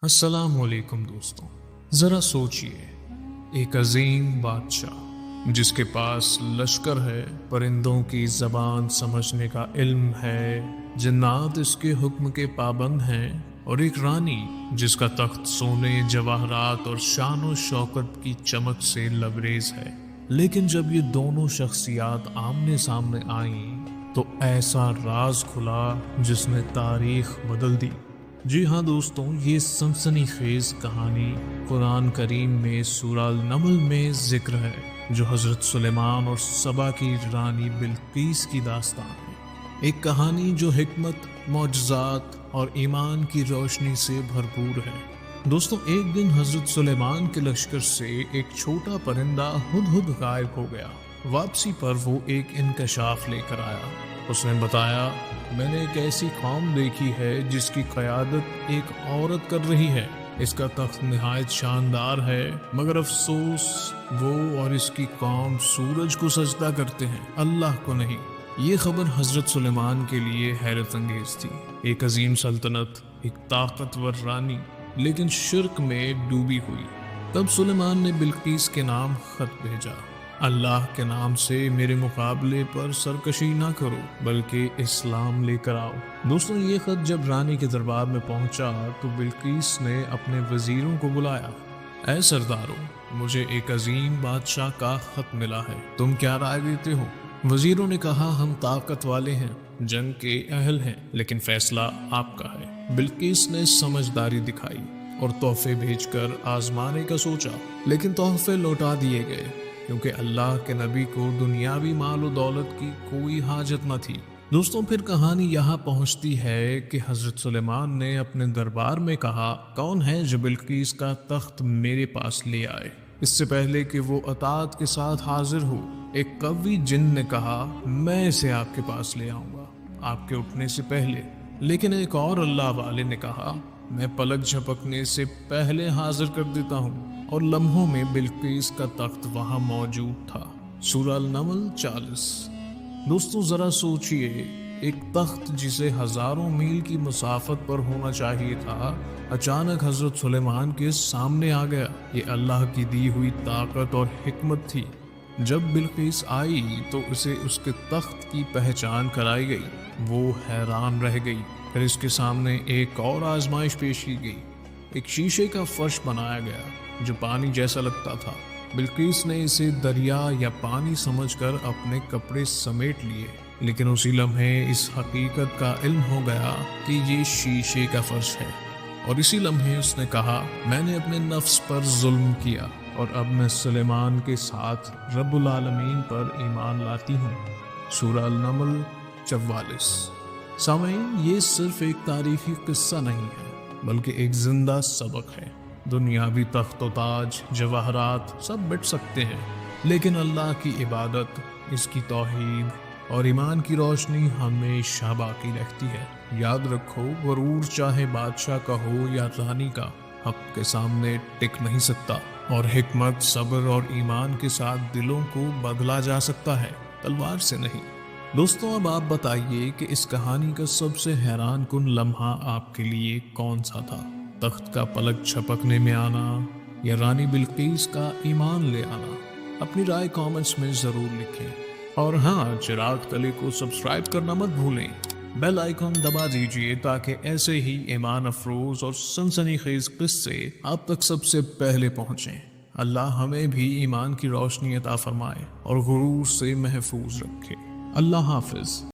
अस्सलाम वालेकुम दोस्तों। ज़रा सोचिए, एक अजीम बादशाह जिसके पास लश्कर है, परिंदों की ज़बान समझने का इल्म है, जिन्नात इसके हुक्म के पाबंद हैं, और एक रानी जिसका तख्त सोने, जवाहरात और शान और शौकत की चमक से लबरेज है। लेकिन जब ये दोनों शख्सियात आमने सामने आईं तो ऐसा राज खुला जिसने तारीख बदल दी। जी हाँ दोस्तों, ये सनसनीखेज कहानी कुरान करीम में सूरह अल-नमल में जिक्र है, जो हज़रत सुलेमान और सबा की रानी बिल्कीस की दास्तान है। एक कहानी जो हिकमत, मौजज़ात और ईमान की रोशनी से भरपूर है। दोस्तों, एक दिन हज़रत सुलेमान के लश्कर से एक छोटा परिंदा हुदहुद गायब हो गया। वापसी पर वो एक इंकशाफ लेकर आया। उसने बताया, मैंने एक ऐसी कौम देखी है जिसकी क़यादत एक औरत कर रही है। इसका तख्त निहायत शानदार है, मगर अफसोस वो और इसकी कौम सूरज को सजदा करते हैं, अल्लाह को नहीं। ये खबर हज़रत सुलेमान के लिए हैरत अंगेज थी। एक अजीम सल्तनत, एक ताकतवर रानी, लेकिन शिर्क में डूबी हुई। तब सुलेमान ने बिल्कीस के नाम खत भेजा, अल्लाह के नाम से मेरे मुकाबले पर सरकशी ना करो, बल्कि इस्लाम लेकर आओ। दोस्तों, ये खत जब रानी के दरबार में पहुंचा तो बिल्कीस ने अपने वजीरों को बुलाया। ऐ सरदारों, मुझे एक अजीम बादशाह का खत मिला है, तुम क्या राय देते हो? वजीरों ने कहा, हम ताकत वाले हैं, जंग के अहल हैं, लेकिन फैसला आपका है। बिल्कीस ने समझदारी दिखाई और तोहफे भेजकर आजमाने का सोचा, लेकिन तोहफे लौटा दिए गए, क्योंकि अल्लाह के नबी को दुनियावी माल और दौलत की कोई हाजत न थी। दोस्तों, फिर कहानी यहाँ पहुँचती है कि हज़रत सुलेमान ने अपने दरबार में कहा, कौन है जो बिल्कीस का तख्त मेरे पास ले आए, इससे पहले कि वो अतात के साथ हाजिर हो। एक कवि जिन ने कहा, मैं इसे आपके पास ले आऊँगा, आपके उठने से पहले। लेकिन एक और अल्लाह वाले ने कहा, मैं पलक झपकने से पहले हाजिर कर देता हूँ। और लम्हों में बिल्कीस का तख्त वहां मौजूद था। सूरह अल-नमल 40। दोस्तों, जरा सोचिए, एक तख्त जिसे हजारों मील की मुसाफत पर होना चाहिए था, अचानक हजरत सुलेमान के सामने आ गया। ये अल्लाह की दी हुई ताकत और हिकमत थी। जब बिल्कीस आई तो उसे उसके तख्त की पहचान कराई गई। वो हैरान रह गई। फिर इसके सामने एक और आजमाइश पेश की गई। एक शीशे का फर्श बनाया गया जो पानी जैसा लगता था। बिल्कीस ने इसे दरिया या पानी समझकर अपने कपड़े समेट लिए, लेकिन उसी लम्हे इस हकीकत का इल्म हो गया कि ये शीशे का फर्श है। और इसी लम्हे उसने कहा, मैंने अपने नफ्स पर जुल्म किया और अब मैं सुलेमान के साथ रब्बुल आलमीन पर ईमान लाती हूँ। सूरह अल-नमल 44। सामईन, ये सिर्फ एक तारीखी किस्सा नहीं है, बल्कि एक जिंदा सबक है। दुनियावी तख्त ताज, जवाहरात सब मिट सकते हैं, लेकिन अल्लाह की इबादत, इसकी तौहीद और ईमान की रोशनी हमेशा बाकी रहती है। याद रखो, गरूर चाहे बादशाह का हो या रानी का, हक के सामने टिक नहीं सकता। और हिकमत, सब्र और ईमान के साथ दिलों को बदला जा सकता है, तलवार से नहीं। दोस्तों, अब आप बताइए कि इस कहानी का सबसे हैरान कुन लम्हा आपके लिए कौन सा था? तख्त का पलक झपकने में आना या रानी बिल्कीस का ईमान ले आना? अपनी राय कमेंट्स में ज़रूर लिखें। और हाँ, चिराग तले को सब्सक्राइब करना मत भूलें। बेल आइकॉन दबा दीजिए ताकि ऐसे ही ईमान अफरोज और सनसनीखेज किस्से आप तक सबसे पहले पहुँचें। अल्लाह हमें भी ईमान की रोशनी अता फरमाए और गुरूर से महफूज रखे। अल्लाह हाफिज।